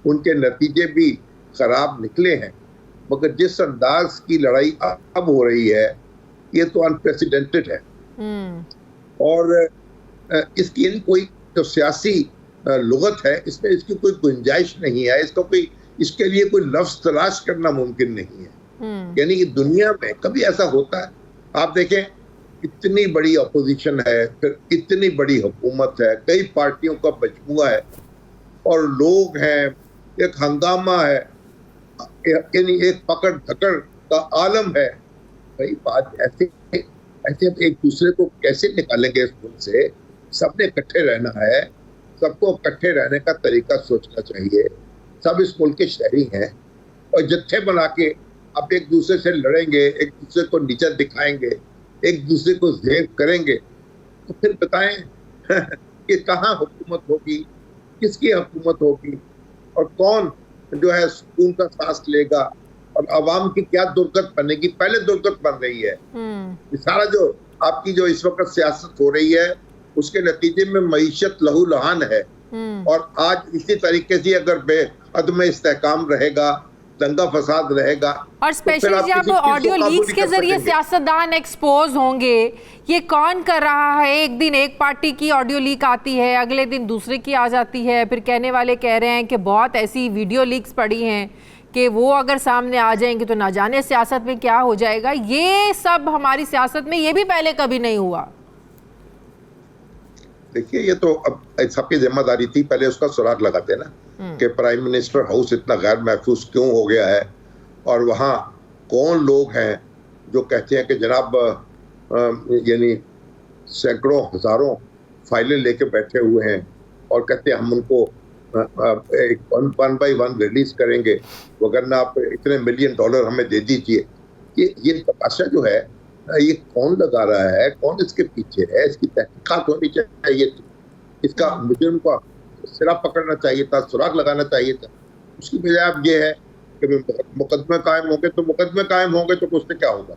उनके नतीजे भी खराब निकले हैं, मगर जिस अंदाज की लड़ाई अब हो रही है ये तो अनप्रेसिडेंटेड है। और इसकी कोई जो सियासी लुगत है इसमें इसकी कोई गुंजाइश नहीं है। इसका कोई, इसके लिए कोई लफ्ज तलाश करना मुमकिन नहीं है। यानी कि दुनिया में कभी ऐसा होता है? आप देखें, इतनी बड़ी अपोजिशन है, फिर इतनी बड़ी हुकूमत है, कई पार्टियों का मजमुआ है और लोग हैं, एक हंगामा है, यानी एक पकड़ धकड़ का आलम है। भाई बात ऐसे एक दूसरे को कैसे निकालेंगे इस मुल्क से? सबने इकट्ठे रहना है, सबको इकट्ठे रहने का तरीका सोचना चाहिए। सब इस मुल्क के शहरी हैं और जत्थे बना के अब एक दूसरे से लड़ेंगे, एक दूसरे को नीचा दिखाएंगे, एक दूसरे को ज़ेब करेंगे, तो फिर बताएं कि कहाँ हुकूमत होगी, किसकी हुकूमत होगी और कौन जो है सुकून का सांस लेगा और आवाम की क्या दुर्गत बनेगी? पहले दुर्गत बन रही है। सारा जो आपकी जो इस वक्त सियासत हो रही है उसके नतीजे में मईशत लहू लहान है। और आज इसी तरीके से अगर बेअदम इस्तेहकाम रहेगा, दंगा फसाद रहेगा, और स्पेशली जब ऑडियो लीक्स के जरिए सियासतदान एक्सपोज होंगे, ये कौन कर रहा है? एक दिन एक पार्टी की ऑडियो लीक आती है, अगले दिन दूसरे की आ जाती है, फिर कहने वाले कह रहे हैं कि बहुत ऐसी वीडियो लीक्स पड़ी हैं कि वो अगर सामने आ जाएंगे तो ना जाने सियासत में क्या हो जाएगा। ये सब हमारी सियासत में ये भी पहले कभी नहीं हुआ। देखिए, ये तो अब सबकी जिम्मेदारी थी, पहले उसका सुराग लगाते ना कि प्राइम मिनिस्टर हाउस इतना गैर महफूज क्यों हो गया है और वहाँ कौन लोग हैं जो कहते हैं कि जनाब यानी सैकड़ों हजारों फाइलें लेके बैठे हुए हैं और कहते हैं हम उनको एक 1 by 1 रिलीज करेंगे, वगरना आप इतने $1 मिलियन हमें दे दीजिए। ये तमाशा जो है ये कौन लगा रहा है, कौन इसके पीछे है? इसकी तहकीकात होनी चाहिए, इसका मुजरिम का सिरा पकड़ना चाहिए था, सुराग लगाना चाहिए था। उसकी बजाय अब ये है कि मुकदमे कायम होंगे तो मुकदमे कायम होंगे तो उससे क्या होगा?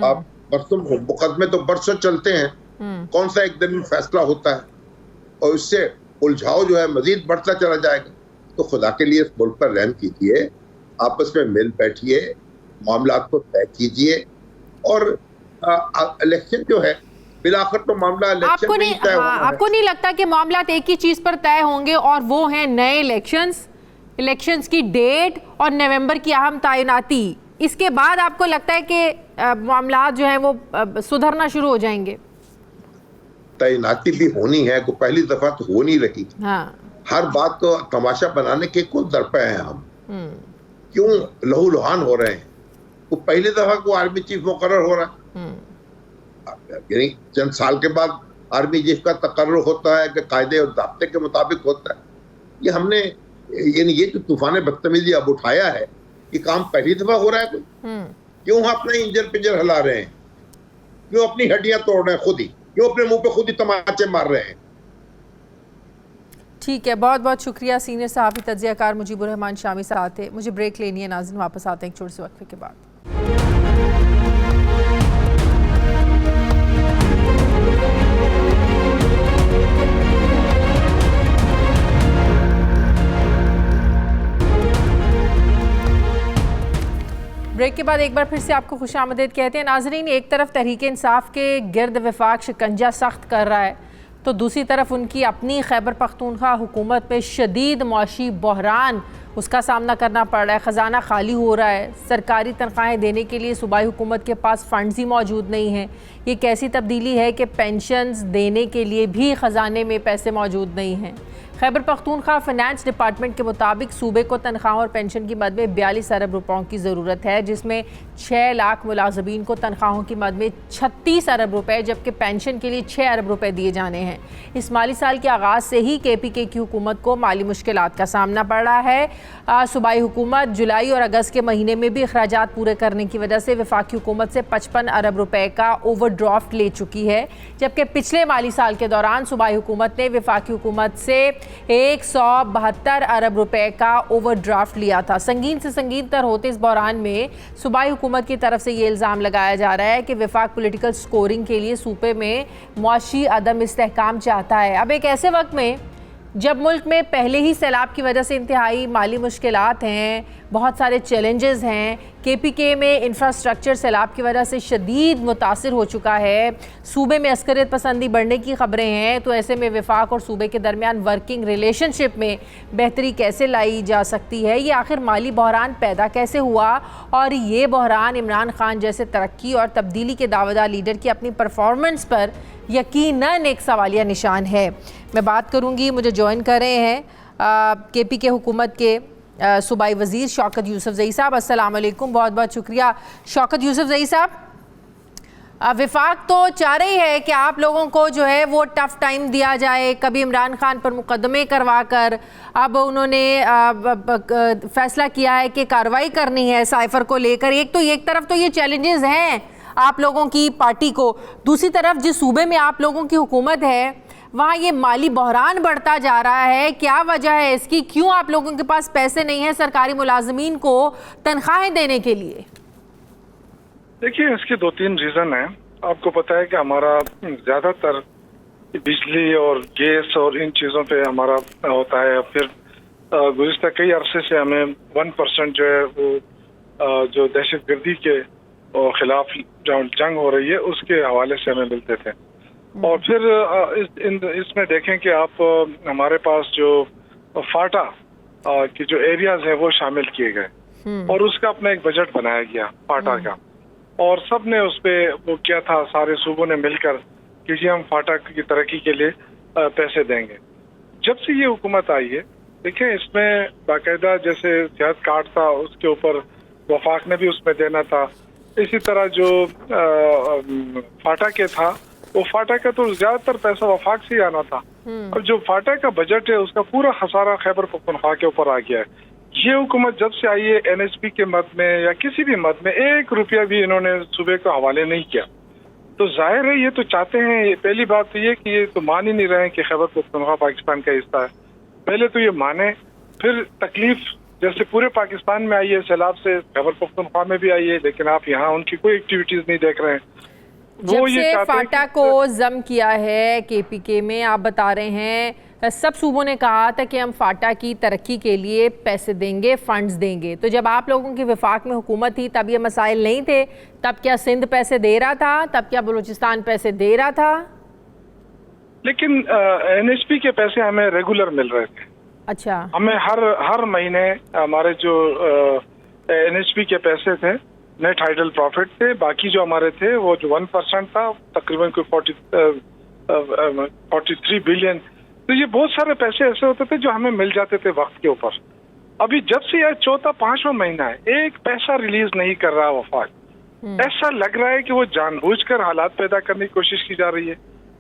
आप बरसों मुकदमे तो बरसों चलते हैं, कौन सा एक दिन में फैसला होता है? और इससे उलझाव जो है मजीद बढ़ता चला जाएगा। तो खुदा के लिए इस मुल्क पर रहम कीजिए, आपस में मिल बैठिए, मामला को तय कीजिए और इलेक्शन जो है बिलाखिर तो मामला इलेक्शन में ही तय होना है। आपको नहीं लगता कि मामला एक ही चीज पर तय होंगे और वो है नए इलेक्शंस की डेट और नवंबर की अहम तैनाती? इसके बाद आपको लगता है कि मामला जो है वो सुधरना शुरू हो जाएंगे? तैनाती भी होनी है, को पहली दफा तो हो नहीं रही। हाँ। हर बात को तमाशा बनाने के कुछ दरपे हैं हम, क्यों लहूलुहान हो रहे हैं? वो पहली दफा को आर्मी चीफ मुकर्रर हो रहा है, यानी चंद साल के बाद आर्मी चीफ का तकर्रुर होता है कि कायदे और ज़ाब्ते के मुताबिक होता है। ये हमने यानी ये जो तूफान बदतमीजी अब उठाया है, ये काम पहली दफा हो रहा है कोई? क्यों अपना इंजर पिंजर हिला रहे हैं? क्यों अपनी हड्डियां तोड़ रहे हैं खुद ही? क्यों अपने मुंह पे खुद ही तमाचे मार रहे हैं? ठीक है, बहुत बहुत शुक्रिया। सीनियर सहाफ़ी तज्ज़ियाकार मुजीबुर रहमान शामी साहब थे। मुझे ब्रेक लेनी है नाज़रीन, वापस आते हैं एक छोटे से वक्फे के बाद। ब्रेक के बाद एक बार फिर से आपको खुशामदीद कहते हैं नाजरीन। एक तरफ तहरीक इंसाफ के गिर्द वफाक शिकंजा सख्त कर रहा है, तो दूसरी तरफ उनकी अपनी खैबर पख्तूनख्वा हुकूमत में शदीद मुआशी बहरान उसका सामना करना पड़ रहा है। ख़जाना खाली हो रहा है, सरकारी तनख्वाहें देने के लिए सूबाई हुकूमत के पास फ़ंड्स ही मौजूद नहीं हैं। ये कैसी तब्दीली है कि पेंशन्स देने के लिए भी ख़जाने में पैसे मौजूद नहीं हैं। खैबर पख्तूनख्वा फाइनेंस डिपार्टमेंट के मुताबिक सूबे को तनख्वाहों और पेंशन की मद में 42 अरब रुपयों की ज़रूरत है, जिसमें 6 लाख मुलाजमीन को तनख्वाहों की मद में 36 अरब रुपये जबकि पेंशन के लिए 6 अरब रुपये दिए जाने हैं। इस माली साल के आगाज़ से ही KPK की हुकूमत को माली मुश्किलात का सामना पड़ रहा है। सूबाई हुकूमत जुलाई और अगस्त के महीने में भी अखराजात पूरे करने की वजह से वफाकी हुकूमत से 55 अरब रुपये का ओवरड्राफ्ट ले चुकी है, जबकि पिछले माली साल के दौरान सूबाई हुकूमत ने वफाकी हुकूमत से 172 अरब रुपए का ओवरड्राफ्ट लिया था। संगीन से संगीन तर होते इस बहरान में सूबाई हुकूमत की तरफ से ये इल्ज़ाम लगाया जा रहा है कि वफाक पॉलिटिकल स्कोरिंग के लिए सूबे में मुआशी अदम इस्तेहकाम चाहता है। अब एक ऐसे वक्त में जब मुल्क में पहले ही सैलाब की वजह से इंतहाई माली मुश्किलात हैं, बहुत सारे चैलेंजेस हैं, KPK में इंफ्रास्ट्रक्चर सैलाब की वजह से शदीद मुतासिर हो चुका है, सूबे में अस्करियत पसंदी बढ़ने की खबरें हैं, तो ऐसे में वफाक और सूबे के दरमियान वर्किंग रिलेशनशिप में बेहतरी कैसे लाई जा सकती है? ये आखिर माली बहरान पैदा कैसे हुआ? और ये बहरान इमरान खान जैसे तरक्की और तब्दीली के दावेदार लीडर की अपनी परफॉर्मेंस पर यकीनन एक सवालिया निशान है। मैं बात करूंगी, मुझे ज्वाइन कर रहे हैं KPK हुकूमत के सूबाई वज़ीर शौकत यूसुफ़ज़ई साहब। अस्सलाम वालेकुम, बहुत बहुत शुक्रिया शौकत यूसुफ़ज़ई साहब। वफाक तो चाह रही है कि आप लोगों को जो है वो टफ़ टाइम दिया जाए, कभी इमरान खान पर मुकदमे करवा कर अब उन्होंने फ़ैसला किया है कि कार्रवाई करनी है साइफ़र को लेकर। एक तरफ तो ये चैलेंजेस हैं आप लोगों की पार्टी को, दूसरी तरफ जिस सूबे में आप लोगों की हुकूमत है वहाँ ये माली बहरान बढ़ता जा रहा है। क्या वजह है इसकी? क्यों आप लोगों के पास पैसे नहीं है सरकारी मुलाजमीन को तनख्वाहें देने के लिए? देखिए, इसके 2-3 रीज़न हैं। आपको पता है कि हमारा ज़्यादातर बिजली और गैस और इन चीज़ों पे हमारा होता है। फिर गुज़िश्ता कई अरसे से हमें 1% जो है वो जो दहशतगर्दी के खिलाफ जंग हो रही है उसके हवाले से हमें मिलते थे। और फिर इसमें देखें कि आप हमारे पास जो फाटा की जो एरियाज है वो शामिल किए गए और उसका अपना एक बजट बनाया गया फाटा का, और सब ने उस पर वो किया था, सारे सूबों ने मिलकर कि जी हम फाटा की तरक्की के लिए पैसे देंगे। जब से ये हुकूमत आई है, देखें इसमें बाकायदा जैसे सेहत कार्ड था उसके ऊपर वफाक ने भी उसमें देना था, इसी तरह जो फाटा के था वो फाटा का तो ज्यादातर पैसा वफाक से ही आना था। अब जो फाटा का बजट है उसका पूरा खसारा खैबर पख्तूनख्वा के ऊपर आ गया है। ये हुकूमत जब से आई है NSP के मद में या किसी भी मद में 1 रुपया भी इन्होंने सूबे को हवाले नहीं किया, तो जाहिर है ये तो चाहते हैं। पहली बात तो ये कि ये तो मान ही नहीं रहे हैं कि खैबर पख्तूनख्वा पाकिस्तान का हिस्सा है। पहले तो ये माने, फिर तकलीफ जैसे पूरे पाकिस्तान में आई है सैलाब से, खैबर पख्तूनख्वा में भी आई है, लेकिन आप यहाँ उनकी कोई एक्टिविटीज नहीं देख रहे हैं। जब से फाटा को जम किया है KPK में, आप बता रहे हैं सब सूबों ने कहा था कि हम फाटा की तरक्की के लिए पैसे देंगे, फंड्स देंगे। तो जब आप लोगों की वफाक में हुकूमत थी तब ये मसाइल नहीं थे? तब क्या सिंध पैसे दे रहा था? तब क्या बलूचिस्तान पैसे दे रहा था? लेकिन NSP के पैसे हमें रेगुलर मिल रहे थे। अच्छा, हमें हर महीने हमारे जो NHP के पैसे थे, नेट हाइडल प्रॉफिट थे, बाकी जो हमारे थे वो जो 1% था तकरीबन कोई 43 बिलियन। तो ये बहुत सारे पैसे ऐसे होते थे जो हमें मिल जाते थे वक्त के ऊपर। अभी जब से यह चौथा 5वां महीना है, एक पैसा रिलीज नहीं कर रहा वफाक। ऐसा लग रहा है कि वो जानबूझकर हालात पैदा करने की कोशिश की जा रही है,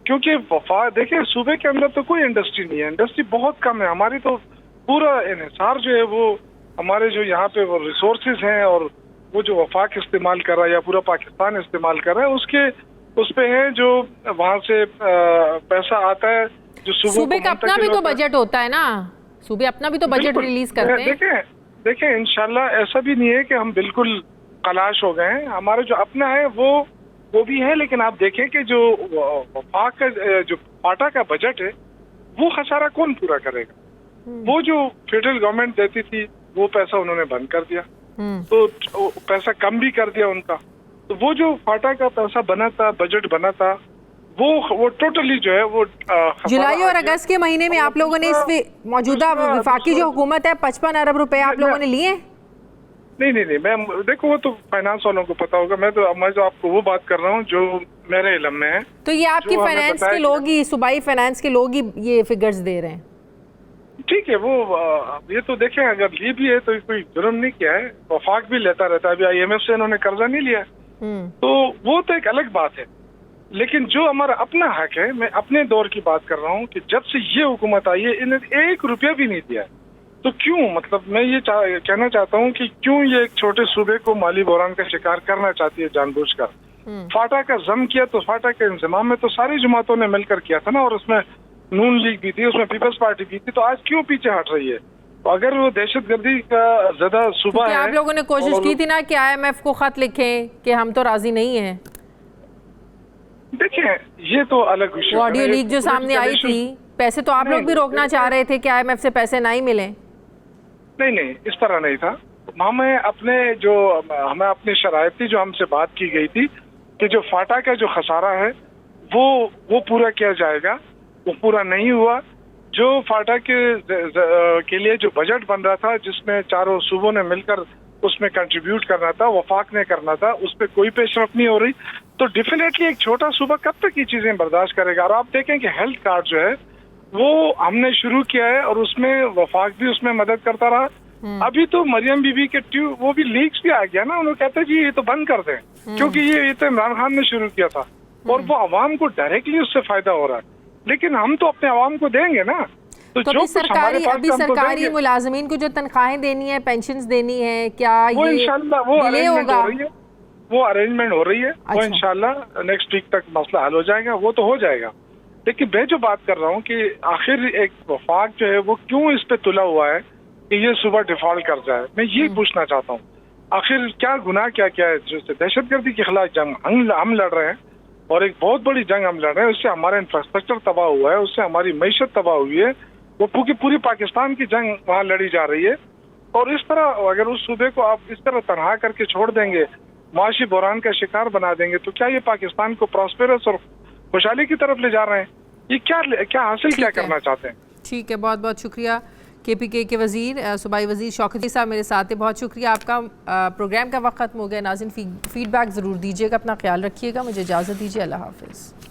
क्योंकि वफाक देखिए सूबे के अंदर तो कोई इंडस्ट्री नहीं है, इंडस्ट्री बहुत कम है। हमारी तो पूरा इन्हिसार जो है वो हमारे जो यहाँ पे वो रिसोर्सेज हैं और वो जो वफाक इस्तेमाल कर रहा है या पूरा पाकिस्तान इस्तेमाल कर रहा है उस पे है जो वहाँ से पैसा आता है जो सूबे का अपना भी तो बजट होता है ना, सूबे अपना भी तो बजट रिलीज करते हैं। देखें इंशाल्लाह ऐसा भी नहीं है कि हम बिल्कुल खलाश हो गए हैं, हमारे जो अपना है वो भी है। लेकिन आप देखें कि जो वफाक का जो फाटा का बजट है वो खसारा कौन पूरा करेगा? वो जो फेडरल गवर्नमेंट देती थी वो पैसा उन्होंने बंद कर दिया, तो पैसा कम भी कर दिया उनका। तो वो जो फाटा का पैसा बना था, बजट बना था, वो टोटली जो है वो जुलाई और अगस्त के महीने में आप लोगों ने इस मौजूदा वफाकी जो हुकूमत है 55 अरब रुपए आप लोगों ने लिए? नहीं, मैं देखो वो तो फाइनेंस वालों को पता होगा, मैं तो आपको वो बात कर रहा हूँ जो मेरे इल्म में है। तो ये आपकी फाइनेंस के लोग ही, सूबाई फाइनेंस के लोग ही ये फिगर्स दे रहे हैं? ठीक है, वो ये तो देखें अगर ये भी है तो कोई जुर्म नहीं किया है, वफाक भी लेता रहता है। अभी IMF से इन्होंने कर्जा नहीं लिया, तो वो तो एक अलग बात है। लेकिन जो हमारा अपना हक है, मैं अपने दौर की बात कर रहा हूँ कि जब से ये हुकूमत आई है इन्हें 1 रुपया भी नहीं दिया है। तो क्यों, मतलब मैं ये कहना चाहता हूँ कि क्यों ये एक छोटे सूबे को माली बहरान का शिकार करना चाहती है जानबूझकर। फाटा का जम किया तो फाटा के इंतजाम में तो सारी जमातों ने मिलकर किया था ना, और उसमें नून लीग भी थी, उसमें पीपल्स पार्टी भी थी, तो आज क्यों पीछे हट रही है? तो अगर वो दहशतगर्दी का ज्यादा सूबा है। आप लोगों ने कोशिश की थी ना कि IMF को खत लिखें कि हम तो राजी नहीं है। देखिए ये तो अलग विषय, ऑडियो लीक जो सामने आई थी, पैसे तो आप लोग भी रोकना चाह रहे थे कि IMF से पैसे ना ही मिले। नहीं, इस तरह नहीं था। हमें अपनी शरायती जो हमसे बात की गई थी कि जो फाटा का जो खसारा है वो पूरा किया जाएगा, वो पूरा नहीं हुआ। जो फाटा के लिए जो बजट बन रहा था जिसमें चारों सूबों ने मिलकर उसमें कंट्रीब्यूट करना था, वफाक ने करना था, उस पर कोई पेशरफ नहीं हो रही। तो डेफिनेटली एक छोटा सूबा कब तक ये चीजें बर्दाश्त करेगा? और आप देखें कि हेल्थ कार्ड जो है वो हमने शुरू किया है और उसमें वफाक भी उसमें मदद करता रहा। अभी तो मरियम बीबी के वो भी लीक्स भी आ गया ना, उन्होंने कहते जी ये तो बंद कर दें, क्योंकि ये तो इमरान खान ने शुरू किया था और वो अवाम को डायरेक्टली उससे फायदा हो रहा है। लेकिन हम तो अपने अवाम को देंगे ना। तो जो सरकारी मुलाजमीन को जो तनख्वाहें देनी है, पेंशन्स देनी है, क्या वो इंशाल्लाह वो अरेंजमेंट हो रही है, वो अरेंजमेंट हो रही है। वो इंशाल्लाह नेक्स्ट वीक तक मसला हल हो जाएगा, वो तो हो जाएगा। लेकिन मैं जो बात कर रहा हूँ कि आखिर एक वफाक जो है वो क्यों इस पे तुला हुआ है कि ये सुबह डिफॉल्ट कर जाए, मैं ये पूछना चाहता हूँ। आखिर क्या गुनाह क्या है? जो दहशतगर्दी के खिलाफ जंग हम लड़ रहे हैं और एक बहुत बड़ी जंग हम लड़ रहे हैं, उससे हमारा इंफ्रास्ट्रक्चर तबाह हुआ है, उससे हमारी मैशत तबाह हुई है, वो पूरी पाकिस्तान की जंग वहाँ लड़ी जा रही है। और इस तरह अगर उस सूबे को आप इस तरह तनहा करके छोड़ देंगे, माशी बहरान का शिकार बना देंगे, तो क्या ये पाकिस्तान को प्रॉस्पेरस और खुशहाली की तरफ ले जा रहे हैं? ये क्या हासिल क्या करना चाहते हैं? ठीक है, बहुत बहुत शुक्रिया। KPK के वजीर सूबाई वजीर शौकत साहब मेरे साथ है, बहुत शुक्रिया आपका। प्रोग्राम का वक्त खत्म हो गया। नाज़रीन फीडबैक ज़रूर दीजिएगा, अपना ख्याल रखिएगा। मुझे इजाज़त दीजिए, अल्लाह हाफ़िज़।